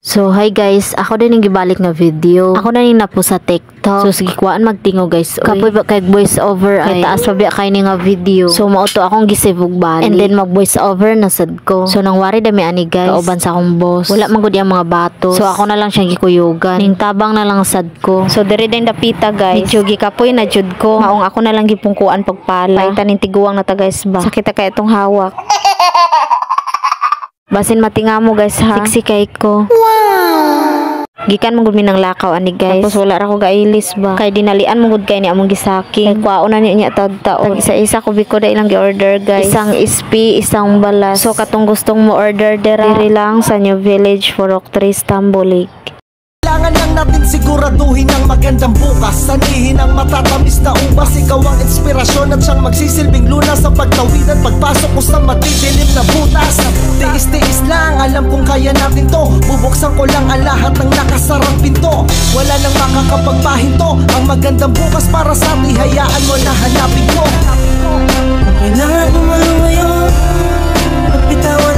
So hi guys, ako din yung gibalik nga video. Ako na ning napo sa TikTok. So sige kuan magtingo guys. Kapoy ba kay voice over ay taas pa biya kay ni nga video. So mauto akong gisave og bali. And then mag voice over na sad ko. So nang wari dami ani guys. Kauban sa akong boss. Wala man gud yang mga bato. So ako na lang siyang gikuyugan. Ning tabang na lang sad ko. So diri din dapita guys. Medyo gikapoy na jud ko. Maong ako na lang gipungkuan pagpala. Paitan ning tiguang na ta guys ba. Sakit kay itong hawak. Basin matinga mo guys ha. Siksik ko. Wow! Gikan mo gud mi nang lakaw ani guys. Tapos wala ra ko gailis ba. Kay dinalian mo gud kay ni among gisaking. Kay kwaon na niya taud-taon. Isa-isa ko biko da ilang gi-order guys. Isang ispi, isang balas. So katong gustong mo order diri lang sa New Village Forok 3 Stambolik. Kailangan lang natin siguraduhin ang magandang bukas. Sanihin ang matatamis na ubas. Ikaw ang inspirasyon at siyang magsisilbing lunas sa pagtawid at pagpasok ko sa madidilim na butas. Tiis-tiis lang, alam kong kaya natin to. Bubuksan ko lang ang lahat ng nakasarang pinto. Wala nang makakapagpahinto. Ang magandang bukas para sa atin, hayaan mo na hanapin ko. Kailangan mo malumayo, magbitawan